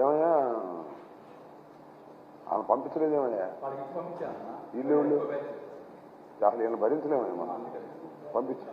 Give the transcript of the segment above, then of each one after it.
ఏమయ్యా వాళ్ళు పంపించలేదేమయ్యా ఇల్లు అసలు వీళ్ళని భరించలేమయ్యా మనం పంపించు.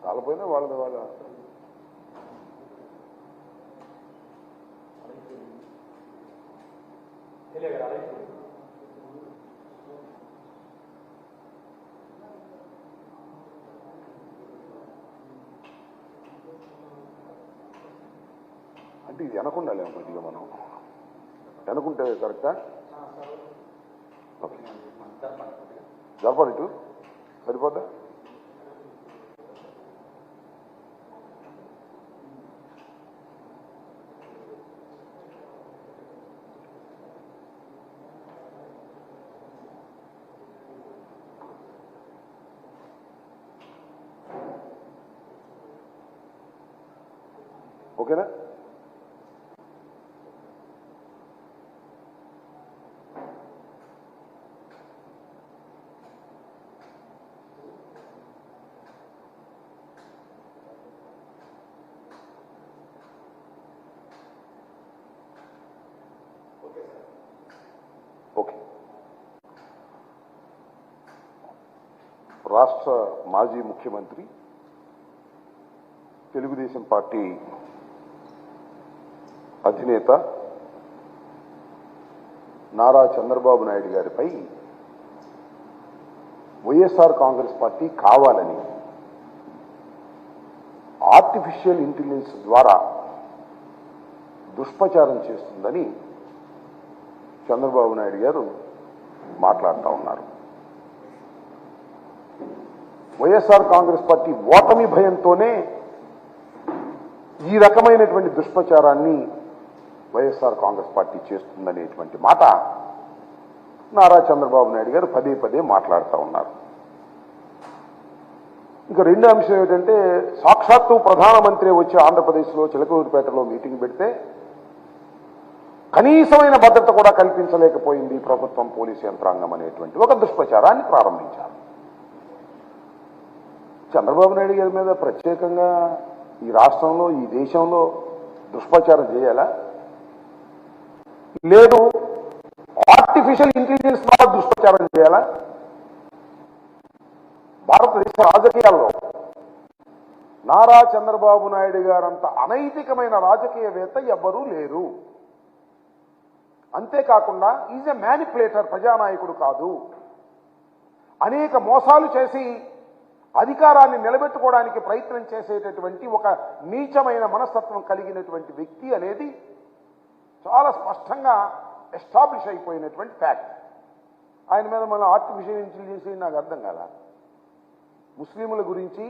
కాకపోయినా వాళ్ళది వాళ్ళ అంటే ఇది వెనకుండాలి కొద్దిగా మనం వెనకుంటే కరెక్టా? ఓకే జరపాలి ఇటు సరిపోద్దా? ఓకేనా? ఓకే. రాష్ట్ర మాజీ ముఖ్యమంత్రి తెలుగుదేశం పార్టీ అధినేత నారా చంద్రబాబు నాయుడు గారిపై వైఎస్ఆర్ కాంగ్రెస్ పార్టీ కావాలని ఆర్టిఫిషియల్ ఇంటెలిజెన్స్ ద్వారా దుష్ప్రచారం చేస్తుందని చంద్రబాబు నాయుడు గారు మాట్లాడుతూ ఉన్నారు. వైఎస్ఆర్ కాంగ్రెస్ పార్టీ ఓటమి భయంతోనే ఈ రకమైనటువంటి దుష్ప్రచారాన్ని వైఎస్ఆర్ కాంగ్రెస్ పార్టీ చేస్తుందనేటువంటి మాట నారా చంద్రబాబు నాయుడు గారు పదే పదే మాట్లాడుతూ ఉన్నారు. ఇంకా రెండో అంశం ఏమిటంటే, సాక్షాత్తు ప్రధానమంత్రి వచ్చి ఆంధ్రప్రదేశ్లో చిలకలూరిపేటలో మీటింగ్ పెడితే కనీసమైన భద్రత కూడా కల్పించలేకపోయింది ప్రభుత్వం, పోలీసు యంత్రాంగం అనేటువంటి ఒక దుష్ప్రచారాన్ని ప్రారంభించారు. చంద్రబాబు నాయుడు గారి మీద ప్రత్యేకంగా ఈ రాష్ట్రంలో, ఈ దేశంలో దుష్ప్రచారం చేయాలా? లేదు ఆర్టిఫిషియల్ ఇంటెలిజెన్స్ ద్వారా దుష్ప్రచారం చేయాలా? భారతదేశ రాజకీయాల్లో నారా చంద్రబాబు నాయుడు గారంత అనైతికమైన రాజకీయవేత్త ఎవ్వరూ లేరు. అంతేకాకుండా ఈజ్ ఎ మ్యానిపులేటర్, ప్రజానాయకుడు కాదు. అనేక మోసాలు చేసి అధికారాన్ని నిలబెట్టుకోవడానికి ప్రయత్నం చేసేటటువంటి ఒక నీచమైన మనస్తత్వం కలిగినటువంటి వ్యక్తి అనేది చాలా స్పష్టంగా ఎస్టాబ్లిష్ అయిపోయినటువంటి ఫ్యాక్ట్. ఆయన మీద మన ఆర్టిఫిషియల్ ఇంటెలిజెన్స్ నాకు అర్థం కాల. ముస్లింల గురించి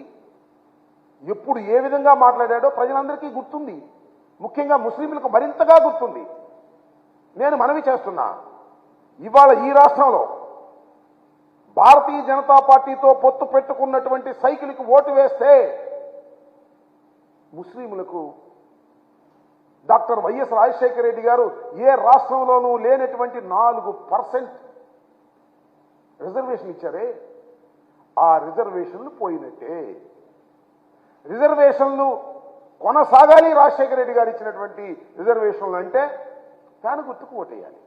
ఎప్పుడు ఏ విధంగా మాట్లాడాడో ప్రజలందరికీ గుర్తుంది, ముఖ్యంగా ముస్లింలకు మరింతగా గుర్తుంది. నేను మనవి చేస్తున్నా, ఇవాళ ఈ రాష్ట్రంలో భారతీయ జనతా పార్టీతో పొత్తు పెట్టుకున్నటువంటి సైకిల్కి ఓటు వేస్తే ముస్లింలకు డాక్టర్ వైఎస్ రాజశేఖర రెడ్డి గారు ఏ రాష్ట్రంలోనూ లేనటువంటి 4% రిజర్వేషన్ ఇచ్చారే, ఆ రిజర్వేషన్లు పోయినట్టే. రిజర్వేషన్లు కొనసాగాలి. రాజశేఖర రెడ్డి గారు ఇచ్చినటువంటి రిజర్వేషన్లు అంటే ఫ్యాన్ గుర్తుకు ఓటేయాలి.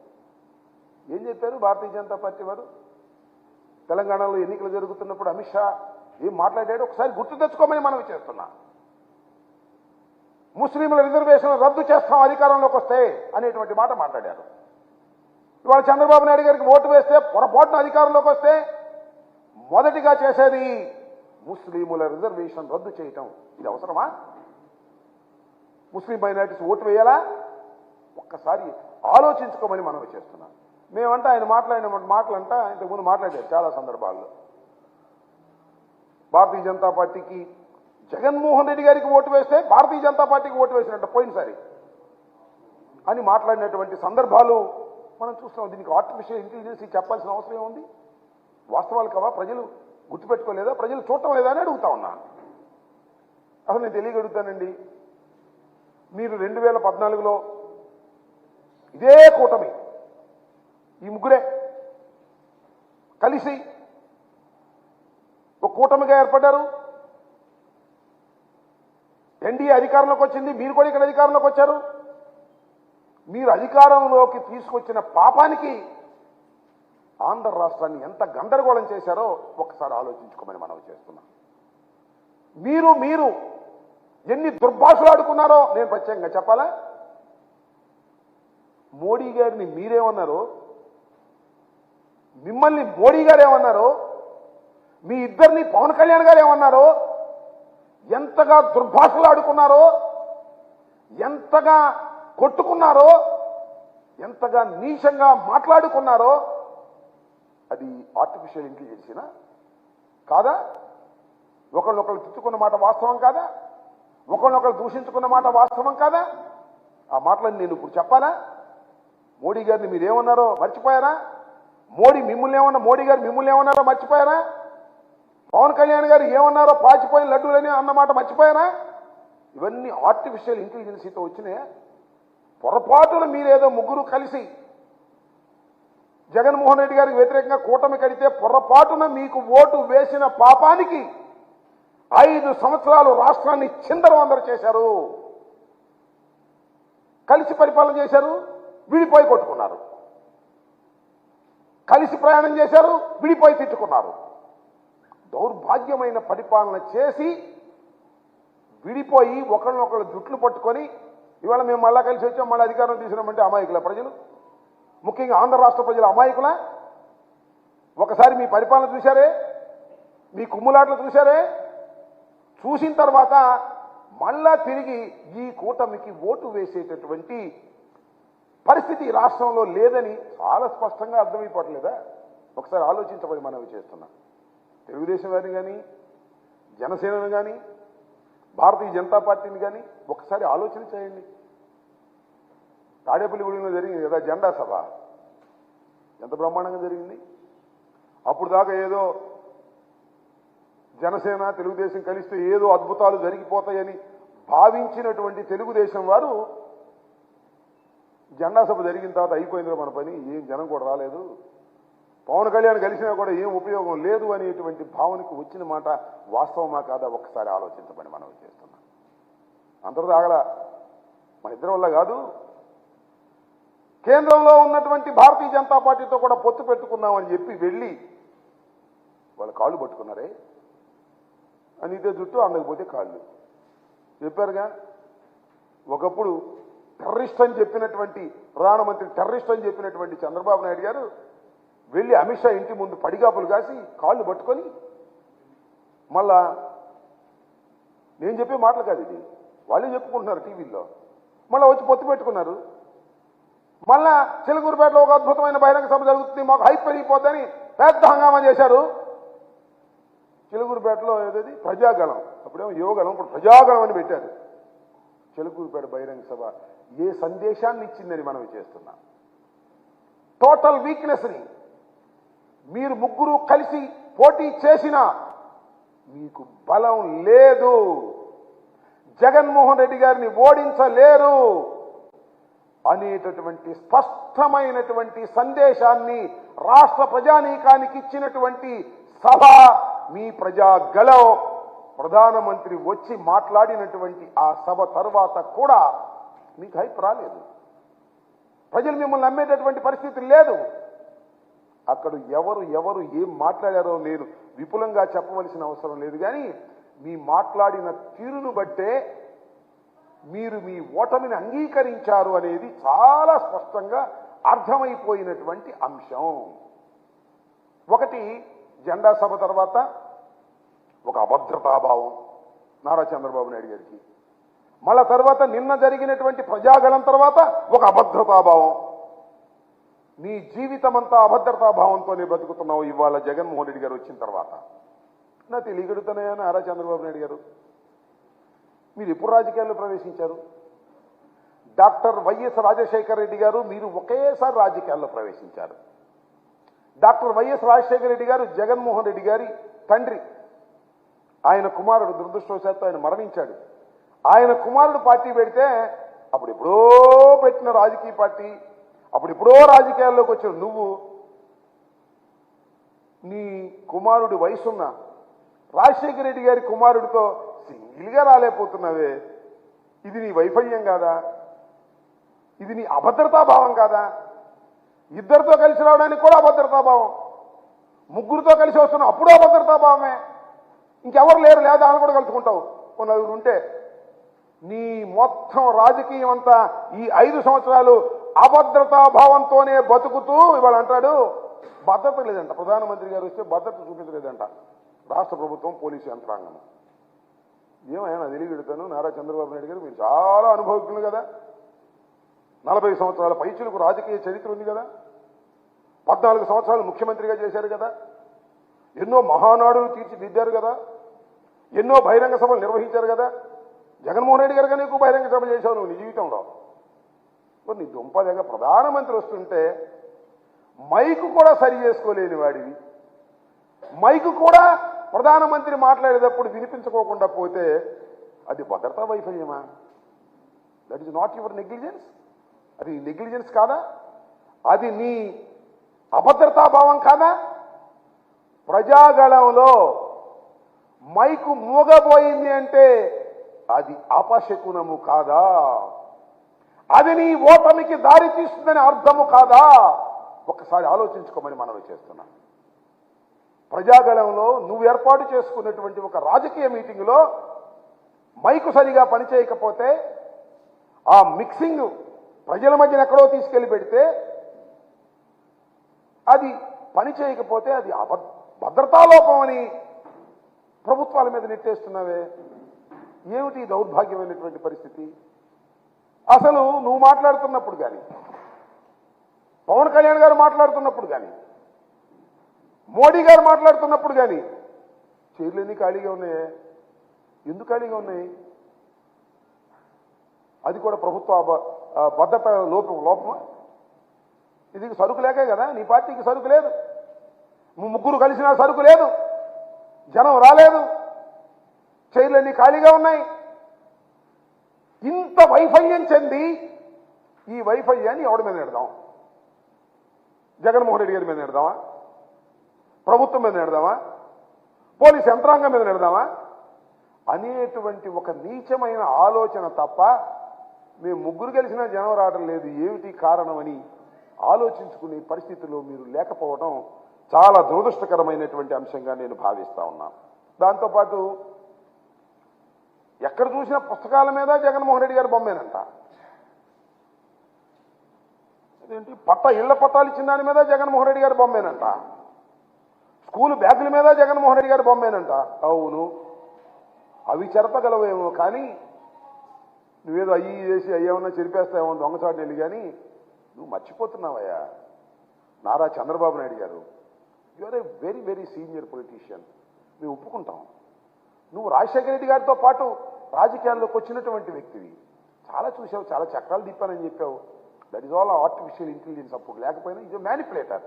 ఏం చెప్పారు భారతీయ జనతా పార్టీ వారు? తెలంగాణలో ఎన్నికలు జరుగుతున్నప్పుడు అమిత్ షా ఏం మాట్లాడాడు ఒకసారి గుర్తు తెచ్చుకోమని మనవి చేస్తున్నా. ముస్లింల రిజర్వేషన్ రద్దు చేస్తాం అధికారంలోకి వస్తే అనేటువంటి మాట మాట్లాడారు. ఇవాళ చంద్రబాబు నాయుడు గారికి ఓటు వేస్తే, పొరపాటున అధికారంలోకి వస్తే మొదటిగా చేసేది ముస్లింల రిజర్వేషన్ రద్దు చేయటం. ఇది అవసరమా? ముస్లిం మైనారిటీస్ ఓటు వేయాలా? ఒక్కసారి ఆలోచించుకోమని మనవి చేస్తున్నాను. మేమంటే ఆయన మాట్లాడిన మాటలంట ఇంతకుముందు మాట్లాడారు చాలా సందర్భాల్లో. భారతీయ జనతా పార్టీకి జగన్మోహన్ రెడ్డి గారికి ఓటు వేస్తే భారతీయ జనతా పార్టీకి ఓటు వేసినట్టు పోయినసారి అని మాట్లాడినటువంటి సందర్భాలు మనం చూస్తాం. దీనికి ఆర్టిఫిషియల్ ఇంటెలిజెన్స్ చెప్పాల్సిన అవసరం ఏముంది? వాస్తవాలు కావా? ప్రజలు గుర్తుపెట్టుకోలేదా? ప్రజలు చూడటం లేదా అని అడుగుతా ఉన్నా. అసలు నేను తెలియగలుగుతానండి. మీరు 2014లో ఇదే కూటమి, ఈ ముగ్గురే కలిసి ఒక కూటమిగా ఏర్పడ్డారు. ఎన్డీఏ అధికారంలోకి వచ్చింది, మీరు కూడా ఇక్కడ అధికారంలోకి వచ్చారు. మీరు అధికారంలోకి తీసుకొచ్చిన పాపానికి ఆంధ్ర రాష్ట్రాన్ని ఎంత గందరగోళం చేశారో ఒక్కసారి ఆలోచించుకోమని మనం చేస్తున్నాం. మీరు ఎన్ని దుర్భాషలు ఆడుకున్నారో నేను ప్రత్యేకంగా చెప్పాలా? మోడీ గారిని మీరేమన్నారో, మిమ్మల్ని మోడీ గారు ఏమన్నారో, మీ ఇద్దరిని పవన్ కళ్యాణ్ గారు ఏమన్నారో, ఎంతగా దుర్భాషలు ఆడుకున్నారో, ఎంతగా కొట్టుకున్నారో, ఎంతగా నీచంగా మాట్లాడుకున్నారో అది ఆర్టిఫిషియల్ ఇంటెలిజెన్సేనా కాదా? ఒకళ్ళొకళ్ళు తిట్టుకున్న మాట వాస్తవం కాదా? ఒకళ్ళొకళ్ళు దూషించుకున్న మాట వాస్తవం కాదా? ఆ మాటలను నేను ఇప్పుడు చెప్పాలా? మోడీ గారిని మీరేమన్నారో మర్చిపోయారా? మోడీ గారు మిమ్మల్ని ఏమన్నారో మర్చిపోయారా? పవన్ కళ్యాణ్ గారు ఏమన్నారో పాచిపోయిన లడ్డూలని అన్నమాట మర్చిపోయారా? ఇవన్నీ ఆర్టిఫిషియల్ ఇంటెలిజెన్సీతో వచ్చినాయా? పొరపాటున మీరేదో ముగ్గురు కలిసి జగన్మోహన్ రెడ్డి గారికి వ్యతిరేకంగా కూటమి కడితే పొరపాటున మీకు ఓటు వేసిన పాపానికి 5 సంవత్సరాలు రాష్ట్రాన్ని చిందరవందర చేశారు. కలిసి పరిపాలన చేశారు, విడిపోయి కొట్టుకున్నారు. కలిసి ప్రయాణం చేశారు, విడిపోయి తిట్టుకున్నారు. దౌర్భాగ్యమైన పరిపాలన చేసి విడిపోయి ఒకళ్ళనొకళ్ళు జుట్లు పట్టుకొని ఇవాళ మేము మళ్ళా కలిసి వచ్చాం, మళ్ళీ అధికారం తీసినామంటే అమాయకుల ప్రజలు, ముఖ్యంగా ఆంధ్ర రాష్ట్ర ప్రజలు అమాయకుల? ఒకసారి మీ పరిపాలన చూశారే, మీ కుమ్ములాట్లు చూశారే, చూసిన తర్వాత మళ్ళా తిరిగి ఈ కూటమికి ఓటు వేసేటటువంటి పరిస్థితి రాష్ట్రంలో లేదని చాలా స్పష్టంగా అర్థమైపోవట్లేదా? ఒకసారి ఆలోచించబడి మనవి చేస్తున్నాం. తెలుగుదేశం వారిని కానీ, జనసేనను కానీ, భారతీయ జనతా పార్టీని కానీ ఒకసారి ఆలోచన చేయండి. తాడేపల్లిగూడెంలో జరిగింది కదా జెండా సభ, ఎంత బ్రహ్మాండంగా జరిగింది. అప్పుడు దాకా ఏదో జనసేన తెలుగుదేశం కలిస్తే ఏదో అద్భుతాలు జరిగిపోతాయని భావించినటువంటి తెలుగుదేశం వారు జెండా సభ జరిగిన తర్వాత అయిపోయిందో మన పని, ఏం జనం కూడా రాలేదు, పవన్ కళ్యాణ్ కలిసినా కూడా ఏం ఉపయోగం లేదు అనేటువంటి భావనకు వచ్చిన మాట వాస్తవమా కాదా ఒక్కసారి ఆలోచించమని మనం చేస్తున్నాం. అంతటితో ఆగల, మన ఇద్దరి వల్ల కాదు, కేంద్రంలో ఉన్నటువంటి భారతీయ జనతా పార్టీతో కూడా పొత్తు పెట్టుకున్నామని చెప్పి వెళ్ళి వాళ్ళ కాళ్ళు పట్టుకున్నారే, అనితే జుట్టు అందకపోతే కాళ్ళు చెప్పారుగా. ఒకప్పుడు టెర్రరిస్ట్ అని చెప్పినటువంటి ప్రధానమంత్రి టెర్రరిస్ట్ అని చెప్పినటువంటి చంద్రబాబు నాయుడు గారు వెళ్ళి అమిత్ షా ఇంటి ముందు పడిగాపులు కాసి కాళ్ళు పట్టుకొని, మళ్ళా నేను చెప్పే మాటలు కాదు ఇది, వాళ్ళే చెప్పుకుంటున్నారు టీవీల్లో, మళ్ళీ వచ్చి పొత్తు పెట్టుకున్నారు. మళ్ళా చిలకూరుపేటలో ఒక అద్భుతమైన బహిరంగ సభ జరుగుతుంది, మాకు హైప్ పెరిగిపోద్దని పెద్ద హంగామా చేశారు. చిలకూరుపేటలో ఏదది ప్రజాగళం, అప్పుడేమో యువగళం, ఇప్పుడు ప్రజాగళం అని పెట్టారు. చిలకూరుపేట బహిరంగ సభ ఏ సందేశాన్ని ఇచ్చిందని మనం చేస్తున్నాం? టోటల్ వీక్నెస్ని మీరు ముగ్గురు కలిసి పోటీ చేసినా మీకు బలం లేదు, జగన్మోహన్ రెడ్డి గారిని ఓడించలేరు అనేటటువంటి స్పష్టమైనటువంటి సందేశాన్ని రాష్ట్ర ప్రజానీకానికి ఇచ్చినటువంటి సభ మీ ప్రజాగళం. ప్రధానమంత్రి వచ్చి మాట్లాడినటువంటి ఆ సభ తర్వాత కూడా మీకు హైప్ రాలేదు, ప్రజలు మిమ్మల్ని నమ్మేటటువంటి పరిస్థితి లేదు. అక్కడ ఎవరు ఏం మాట్లాడారో నేను విపులంగా చెప్పవలసిన అవసరం లేదు, కానీ మీ మాట్లాడిన తీరును బట్టే మీరు మీ ఓటమిని అంగీకరించారు అనేది చాలా స్పష్టంగా అర్థమైపోయినటువంటి అంశం. ఒకటి, జెండా సభ తర్వాత ఒక అభద్రతాభావం నారా చంద్రబాబు నాయుడు గారికి, మళ్ళా తర్వాత నిన్న జరిగినటువంటి ప్రజాగళం తర్వాత ఒక అభద్రతాభావం. నీ జీవితమంతా అభద్రతా భావంతోనే బతుకుతున్నావు ఇవాళ జగన్మోహన్ రెడ్డి గారు వచ్చిన తర్వాత. నా తెలియగడుతున్నాయా నారా చంద్రబాబు నాయుడు గారు? మీరు ఎప్పుడు రాజకీయాల్లో ప్రవేశించారు? డాక్టర్ వైఎస్ రాజశేఖర రెడ్డి గారు మీరు ఒకేసారి రాజకీయాల్లో ప్రవేశించారు. డాక్టర్ వైఎస్ రాజశేఖర రెడ్డి గారు జగన్మోహన్ రెడ్డి గారి తండ్రి. ఆయన కుమారుడు దురదృష్టవశాత్తు ఆయన మరణించాడు. ఆయన కుమారుడు పార్టీ పెడితే అప్పుడెప్పుడో పెట్టిన రాజకీయ పార్టీ, అప్పుడెప్పుడో రాజకీయాల్లోకి వచ్చిన నువ్వు నీ కుమారుడి వయసున్న రాజశేఖర రెడ్డి గారి కుమారుడితో సింగిల్గా రాలేకపోతున్నావే. ఇది నీ వైఫల్యం కాదా? ఇది నీ అభద్రతాభావం కాదా? ఇద్దరితో కలిసి రావడానికి కూడా అభద్రతాభావం, ముగ్గురితో కలిసి వస్తున్నా అప్పుడు అభద్రతాభావమే. ఇంకెవరు లేరు, లేదా అని కూడా కలుసుకుంటావు ఓ నలుగురు ఉంటే. నీ మొత్తం రాజకీయం అంతా ఈ 5 సంవత్సరాలు అభద్రతాభావంతోనే బతుకుతూ ఇవాళ అంటాడు భద్రత లేదంట. ప్రధానమంత్రి గారు వస్తే భద్రత చూపించలేదంట రాష్ట్ర ప్రభుత్వం, పోలీసు యంత్రాంగం. ఏమైనా తెలియగెడతాను నారా చంద్రబాబు నాయుడు గారు, మీరు చాలా అనుభవజ్ఞులు కదా. 40 సంవత్సరాల పైచులకు రాజకీయ చరిత్ర ఉంది కదా. 14 సంవత్సరాలు ముఖ్యమంత్రిగా చేశారు కదా. ఎన్నో మహానాడులు తీర్చిదిద్దారు కదా. ఎన్నో బహిరంగ సభలు నిర్వహించారు కదా. జగన్మోహన్ రెడ్డి గారు కానీ ఎక్కువ బహిరంగ సభలు చేశావు నువ్వు నీ జీవితంలో. నీ దుంపదగా ప్రధానమంత్రి వస్తుంటే మైకు కూడా సరి చేసుకోలేని వాడివి. మైకు కూడా ప్రధానమంత్రి మాట్లాడేటప్పుడు వినిపించుకోకుండా పోతే అది భద్రతా వైఫల్యమా? That is not your negligence. అది నెగ్లిజెన్స్ కాదా? అది నీ అభద్రతాభావం కాదా? ప్రజాగళంలో మైకు మూగబోయింది అంటే అది అపశకునము కాదా? అది నీ ఓటమికి దారి తీస్తుందని అర్థము కాదా? ఒక్కసారి ఆలోచించుకోమని మనవి చేస్తున్నా. ప్రజాగళంలో నువ్వు ఏర్పాటు చేసుకున్నటువంటి ఒక రాజకీయ మీటింగులో మైకు సరిగా పనిచేయకపోతే, ఆ మిక్సింగ్ ప్రజల మధ్యన ఎక్కడో తీసుకెళ్లి పెడితే, అది పని చేయకపోతే అది భద్రతాలోపం అని ప్రభుత్వాల మీద నెట్టేస్తున్నావే. ఏమిటి దౌర్భాగ్యమైనటువంటి పరిస్థితి? అసలు నువ్వు మాట్లాడుతున్నప్పుడు కానీ, పవన్ కళ్యాణ్ గారు మాట్లాడుతున్నప్పుడు కానీ, మోడీ గారు మాట్లాడుతున్నప్పుడు కానీ చైర్లన్నీ ఖాళీగా ఉన్నాయే. ఎందుకు ఖాళీగా ఉన్నాయి? అది కూడా ప్రభుత్వ భద్రత లోపమా? ఇది సరుకు లేకే కదా. నీ పార్టీకి సరుకు లేదు, ముగ్గురు కలిసినా సరుకు లేదు, జనం రాలేదు, చైర్లన్నీ ఖాళీగా ఉన్నాయి. ఇంత వైఫల్యం చెంది ఈ వైఫల్యాన్ని ఎవడి మీద నెడదాం? జగన్మోహన్ రెడ్డి గారి మీద నెడదామా? ప్రభుత్వం మీద నెడదామా? పోలీస్ యంత్రాంగం మీద నెడదామా అనేటువంటి ఒక నీచమైన ఆలోచన తప్ప మేము ముగ్గురు కలిసినా జనం రావడం లేదు, ఏమిటి కారణమని ఆలోచించుకునే పరిస్థితిలో మీరు లేకపోవడం చాలా దురదృష్టకరమైనటువంటి అంశంగా నేను భావిస్తా ఉన్నాను. దాంతోపాటు ఎక్కడ చూసిన పుస్తకాల మీద జగన్మోహన్ రెడ్డి గారి బొమ్మేనంట. అదేంటి ఇళ్ల పట్టాలు ఇచ్చిన దాని మీద జగన్మోహన్ రెడ్డి గారి బొమ్మేనంట. స్కూల్ బ్యాగుల మీద జగన్మోహన్ రెడ్డి గారి బొమ్మేనంట. అవును, అవి చెరపగలవేమో, కానీ నువ్వేదో అయ్యి చేసి అయ్యేమన్నా చెరిపేస్తావేమో దొంగచాటు వెళ్ళి. కానీ నువ్వు మర్చిపోతున్నావయ్యా Nara Chandrababu Naidu garu. You are a very very senior politician, మేము ఒప్పుకుంటాం. నువ్వు రాజశేఖర రెడ్డి గారితో పాటు రాజకీయాల్లోకి వచ్చినటువంటి వ్యక్తివి. చాలా చూసావు, చాలా చక్రాలు తిప్పానని చెప్పావు. That is all artificial intelligence. అప్పుడు లేకపోయినా ఇది మ్యానిపులేటర్.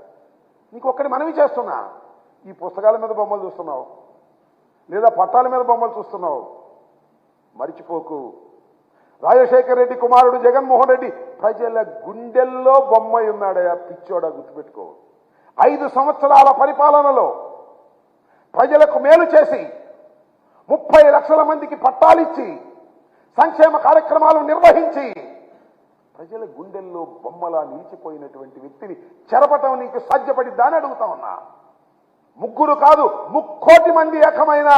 నీకు ఒక్కడి మనవి చేస్తున్నా, ఈ పుస్తకాల మీద బొమ్మలు చూస్తున్నావు లేదా పట్టాల మీద బొమ్మలు చూస్తున్నావు. మరిచిపోకు, రాజశేఖర రెడ్డి కుమారుడు జగన్మోహన్ రెడ్డి ప్రజల గుండెల్లో బొమ్మ ఉన్నాడయా, పిచ్చోడా, గుర్తుపెట్టుకో. 5 సంవత్సరాల పరిపాలనలో ప్రజలకు మేలు చేసి 30 లక్షల మందికి పట్టాలిచ్చి సంక్షేమ కార్యక్రమాలు నిర్వహించి ప్రజల గుండెల్లో బొమ్మలా నిలిచిపోయినటువంటి వ్యక్తిని చెరపటం నీకు సాధ్యపడిద్దా అని అడుగుతా ఉన్నా. ముగ్గురు కాదు, 3 కోటి మంది ఏకమైన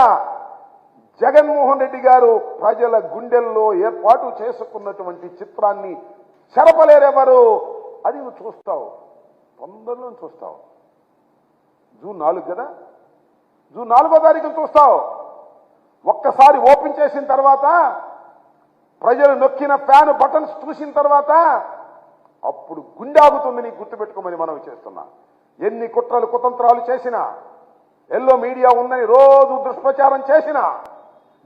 జగన్మోహన్ రెడ్డి గారు ప్రజల గుండెల్లో ఏర్పాటు చేసుకున్నటువంటి చిత్రాన్ని చెరపలేరెవరు. అది నువ్వు చూస్తావు, తొందరలో చూస్తావు. జూన్ 4 కదా, జూన్ 4వ తారీఖున చూస్తావు. ఒక్కసారి ఓపెన్ చేసిన తర్వాత, ప్రజలు నొక్కిన ఫ్యాన్ బటన్స్ చూసిన తర్వాత అప్పుడు గుండె ఆగుతుందని గుర్తుపెట్టుకోమని మనం చేస్తున్నా. ఎన్ని కుట్రలు కుతంత్రాలు చేసినా, ఎల్లో మీడియా ఉందని రోజు దుష్ప్రచారం చేసినా,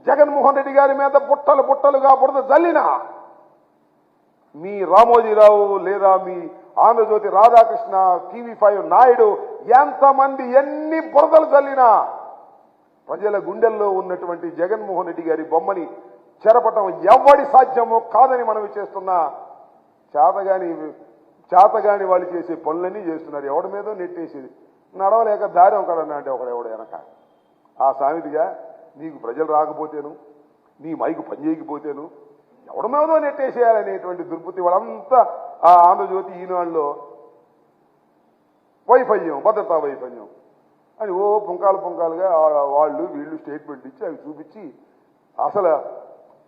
జగన్మోహన్ రెడ్డి గారి మీద బుట్టలు బుట్టలుగా బురద జల్లినా, మీ రామోజీరావు లేదా మీ ఆంధ్రజ్యోతి రాధాకృష్ణ, TV5 నాయుడు ఎంతమంది ఎన్ని బురదలు జల్లినా ప్రజల గుండెల్లో ఉన్నటువంటి జగన్మోహన్ రెడ్డి గారి బొమ్మని చెరపటం ఎవడి సాధ్యమో కాదని మనవి చేస్తున్నా. చేతగాని వాళ్ళు చేసే పనులన్నీ చేస్తున్నారు. ఎవడి మీదో నెట్టేసేది. నడవలేక దారి ఒకడన్నా అంటే ఒకడెవడు వెనక. ఆ సామెతిగా నీకు ప్రజలు రాకపోతేను, నీ మైకు పనిచేయకపోతేను ఎవడి మీదో నెట్టేసేయాలనేటువంటి దుర్బుద్ధి వాళ్ళంతా ఆ ఆంధ్రజ్యోతి ఈనాడులో వైఫల్యం, భద్రతా వైఫల్యం అని ఓ పుంకాలుగా వాళ్ళు వీళ్ళు స్టేట్మెంట్ ఇచ్చి అవి చూపించి అసలు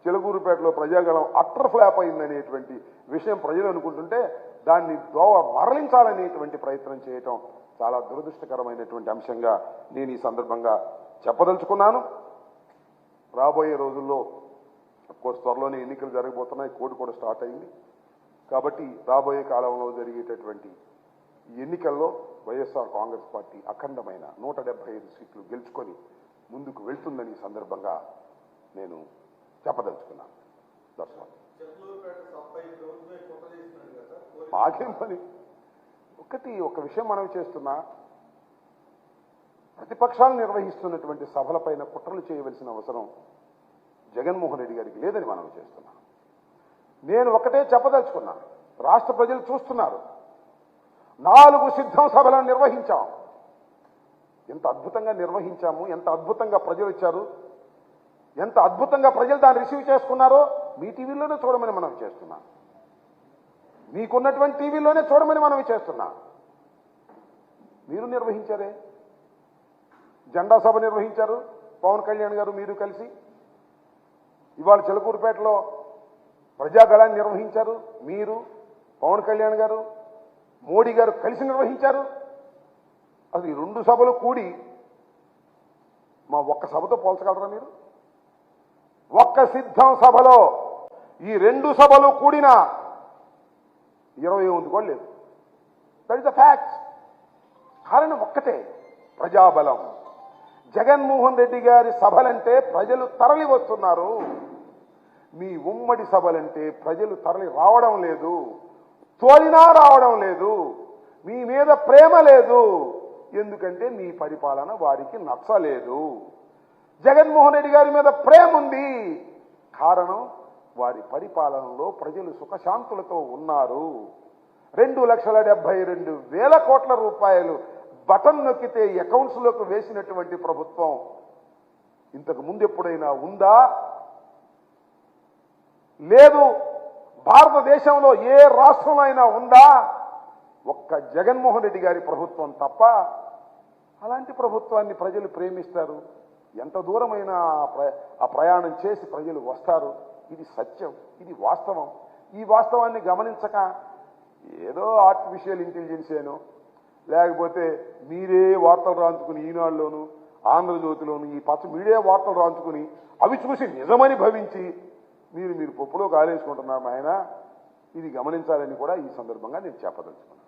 చిలకూరుపేటలో ప్రజాగణం అట్టర్ ఫ్లాప్ అయిందనేటువంటి విషయం ప్రజలు అనుకుంటుంటే దాన్ని దోవ మరలించాలనేటువంటి ప్రయత్నం చేయటం చాలా దురదృష్టకరమైనటువంటి అంశంగా నేను ఈ సందర్భంగా చెప్పదలుచుకున్నాను. రాబోయే రోజుల్లో కోర్స్ త్వరలోనే ఎన్నికలు జరగబోతున్నాయి. కోడ్ కూడా స్టార్ట్ అయింది. కాబట్టి రాబోయే కాలంలో జరిగేటటువంటి ఎన్నికల్లో వైఎస్ఆర్ కాంగ్రెస్ పార్టీ అఖండమైన 175 సీట్లు గెలుచుకొని ముందుకు వెళ్తుందని ఈ సందర్భంగా నేను చెప్పదలుచుకున్నాను. మాకేం పని. ఒక విషయం మనం చేస్తున్నా, ప్రతిపక్షాలు నిర్వహిస్తున్నటువంటి సభలపైన కుట్రలు చేయవలసిన అవసరం జగన్మోహన్ రెడ్డి గారికి లేదని మనం చేస్తున్నాం. నేను ఒకటే చెప్పదలుచుకున్నా, రాష్ట్ర ప్రజలు చూస్తున్నారు. 4 సిద్ధం సభలను నిర్వహించాం. ఎంత అద్భుతంగా నిర్వహించాము, ఎంత అద్భుతంగా ప్రజలు వచ్చారు, ఎంత అద్భుతంగా ప్రజలు దాన్ని రిసీవ్ చేసుకున్నారో మీ టీవీలోనే చూడమని మనం చేస్తున్నాం. మీకున్నటువంటి టీవీలోనే చూడమని మనం చేస్తున్నాం. మీరు నిర్వహించారే, జెండా సభ నిర్వహించారు పవన్ కళ్యాణ్ గారు మీరు కలిసి. ఇవాళ చిలకూరుపేటలో ప్రజాగళాన్ని నిర్వహించారు మీరు, పవన్ కళ్యాణ్ గారు, మోడీ గారు కలిసి నిర్వహించారు. అసలు ఈ 2 సభలు కూడి మా ఒక్క సభతో పోల్చగలరా మీరు? ఒక్క సిద్ధం సభలో ఈ 2 సభలు కూడిన 20 కూడా లేదు. That is the fact. కారణం ఒక్కటే, ప్రజాబలం. జగన్మోహన్ రెడ్డి గారి సభలంటే ప్రజలు తరలి వస్తున్నారు. మీ ఉమ్మడి సభలంటే ప్రజలు తరలి రావడం లేదు, తోలినా రావడం లేదు. మీ మీద ప్రేమ లేదు, ఎందుకంటే మీ పరిపాలన వారికి నచ్చలేదు. జగన్మోహన్ రెడ్డి గారి మీద ప్రేమ ఉంది, కారణం వారి పరిపాలనలో ప్రజలు సుఖశాంతులతో ఉన్నారు. 2,72,000 కోట్ల రూపాయలు బటన్ నొక్కితే అకౌంట్స్లోకి వేసినటువంటి ప్రభుత్వం ఇంతకు ముందు ఎప్పుడైనా ఉందా? లేదు. భారతదేశంలో ఏ రాష్ట్రంలో అయినా ఉందా? ఒక్క జగన్మోహన్ రెడ్డి గారి ప్రభుత్వం తప్ప. అలాంటి ప్రభుత్వాన్ని ప్రజలు ప్రేమిస్తారు. ఎంత దూరమైనా ఆ ప్రయాణం చేసి ప్రజలు వస్తారు. ఇది సత్యం, ఇది వాస్తవం. ఈ వాస్తవాన్ని గమనించక ఏదో ఆర్టిఫిషియల్ ఇంటెలిజెన్స్ ఏనో, లేకపోతే మీరే వార్తలు రాంచుకుని ఈనాడులోను ఆంధ్రజ్యోతిలోను ఈ పచ్చ మీడియా వార్తలు రాంచుకుని అవి చూసి నిజమని భవించి మీరు పప్పులో కాలేసుకుంటున్నారు ఆయన. ఇది గమనించాలని కూడా ఈ సందర్భంగా నేను చెప్పదలుచుకున్నాను.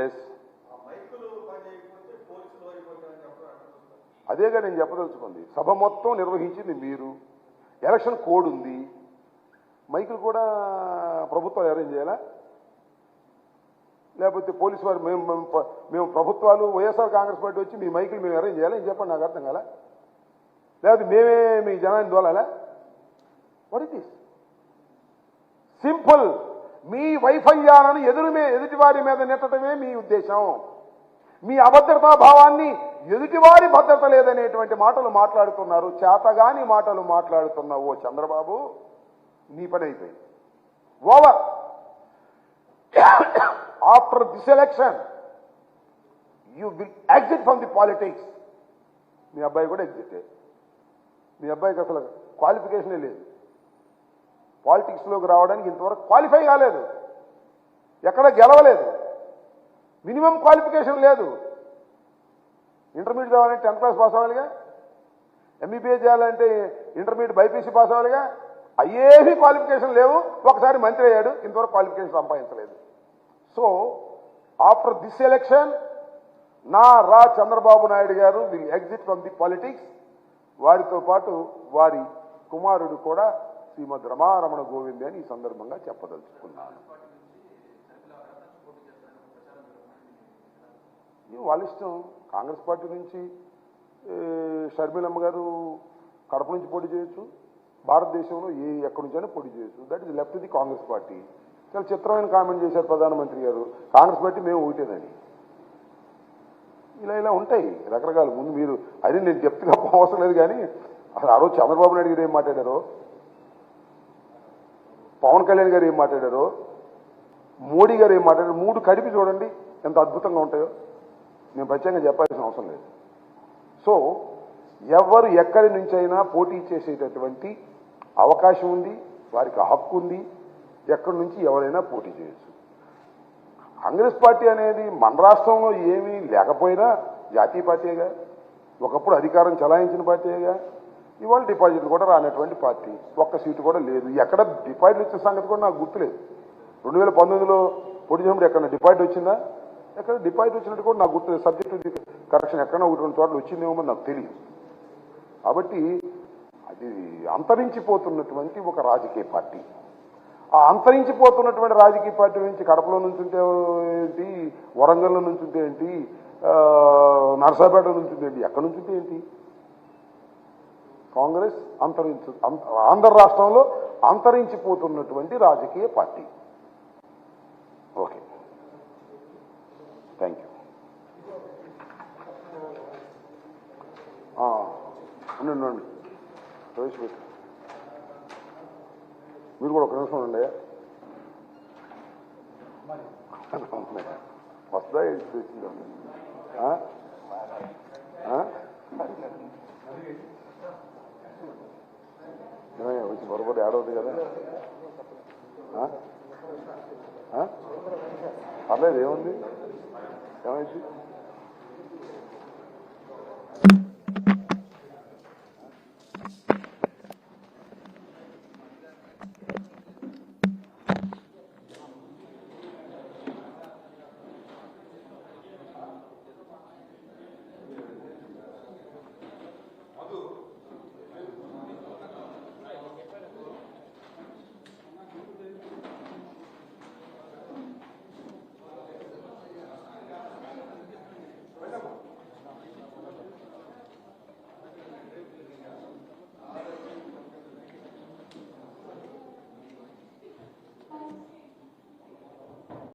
ఎస్, అదేగా నేను చెప్పదలుచుకుంది. సభ మొత్తం నిర్వహించింది మీరు. ఎలక్షన్ కోడ్ ఉంది, మైకులు కూడా ప్రభుత్వాలు అరేంజ్ చేయాలా? లేకపోతే పోలీసు వారు మేము ప్రభుత్వాలు వైఎస్ఆర్ కాంగ్రెస్ పార్టీ వచ్చి మీ మైకులు మేము అరేంజ్ చేయాలి అని చెప్పండి. నాకు అర్థం కాలా? లేకపోతే మేమే మీ జనాన్ని దోలాలా? What is this? సింపుల్. మీ వైఫల్యాలను ఎదుటివారి మీద నెట్టడమే మీ ఉద్దేశం. మీ అభద్రతా భావాన్ని ఎదుటివారి భద్రత లేదనేటువంటి మాటలు మాట్లాడుతున్నారు. చేతగాని మాటలు మాట్లాడుతున్న ఓ చంద్రబాబు, నీ పని అయిపోయింది. Over. After this election you will exit from the politics. మీ అబ్బాయి కూడా ఎగ్జిటే. మీ అబ్బాయికి అసలు క్వాలిఫికేషనే లేదు. పాలిటిక్స్లోకి రావడానికి ఇంతవరకు క్వాలిఫై కాలేదు, ఎక్కడ గెలవలేదు, మినిమం క్వాలిఫికేషన్ లేదు. ఇంటర్మీడియట్ కావాలంటే 10th క్లాస్ పాస్ అవ్వాలిగా, MBBS చేయాలంటే ఇంటర్మీడియట్ బైపీసీ పాస్ అవ్వాలిగా, అయ్యేవి క్వాలిఫికేషన్ లేవు. ఒకసారి మంత్రి అయ్యాడు, ఇంతవరకు క్వాలిఫికేషన్ సంపాదించలేదు. సో ఆఫ్టర్ దిస్ ఎలక్షన్ రా Chandrababu Naidu garu will exit from the politics. వారితో పాటు వారి కుమారుడు కూడా శ్రీమద్ రమారమణ గోవిందే అని ఈ సందర్భంగా చెప్పదలుచుకున్నాను. వాళ్ళ ఇష్టం. కాంగ్రెస్ పార్టీ నుంచి షర్మిలమ్మ గారు కడప నుంచి పోటీ చేయొచ్చు, భారతదేశంలో ఎక్కడి నుంచైనా పోటీ చేయొచ్చు. That is left the Congress party. చాలా చిత్రమైన కామెంట్ చేశారు ప్రధానమంత్రి గారు, కాంగ్రెస్ పార్టీ మేము ఒకటేదని. ఇలా ఉంటాయి రకరకాల. ముందు మీరు అది నేను డెప్త్గా అవసరం లేదు, కానీ అసలు ఆ రోజు చంద్రబాబు నాయుడు గారు ఏం మాట్లాడారో, పవన్ కళ్యాణ్ గారు ఏం మాట్లాడారో, మోడీ గారు ఏం మాట్లాడారో, మూడు కడిపి చూడండి ఎంత అద్భుతంగా ఉంటాయో. నేను ప్రత్యేకంగా చెప్పాల్సిన అవసరం లేదు. సో ఎవరు ఎక్కడి నుంచైనా పోటీ చేసేటటువంటి అవకాశం ఉంది, వారికి హక్కు ఉంది. ఎక్కడి నుంచి ఎవరైనా పోటీ చేయొచ్చు. కాంగ్రెస్ పార్టీ అనేది మన రాష్ట్రంలో ఏమీ లేకపోయినా జాతీయ పార్టీగా, ఒకప్పుడు అధికారం చలాయించిన పార్టీగా, ఇవాళ డిపాజిట్లు కూడా రానటువంటి పార్టీ. ఒక్క సీటు కూడా లేదు. ఎక్కడ డిపాజిట్లు ఇచ్చిన సంగతి కూడా నాకు గుర్తులేదు. 2019లో పోటీ చేసినప్పుడు ఎక్కడ డిపాజిట్ వచ్చిందా? ఎక్కడ డిపాజిట్ వచ్చినట్టు కూడా నాకు గుర్తులేదు. సబ్జెక్ట్ కరెక్షన్ ఎక్కడన్నా 1-2 చోట్ల వచ్చిందేమో నాకు తెలియదు. కాబట్టి అది అంతరించిపోతున్నటువంటి ఒక రాజకీయ పార్టీ. ఆ అంతరించిపోతున్నటువంటి రాజకీయ పార్టీ నుంచి కడపలో నుంచి ఉంటే ఏంటి, వరంగల్లో నుంచి ఉంటే ఏంటి, నరసాపేట నుంచి ఉంటే ఏంటి, ఎక్కడి నుంచి ఉంటే ఏంటి? కాంగ్రెస్ ఆంధ్ర రాష్ట్రంలో అంతరించిపోతున్నటువంటి రాజకీయ పార్టీ. Okay, thank you. ఉండండి ప్రవేశపెట్టు. మీరు కూడా ఒక నిమిషం ఉండే వస్తుందా తెలిసిందా? వచ్చి బరోబర్ యాడ్ అవుతుంది కదా. పర్లేదు, ఏముంది, ఏమైంది?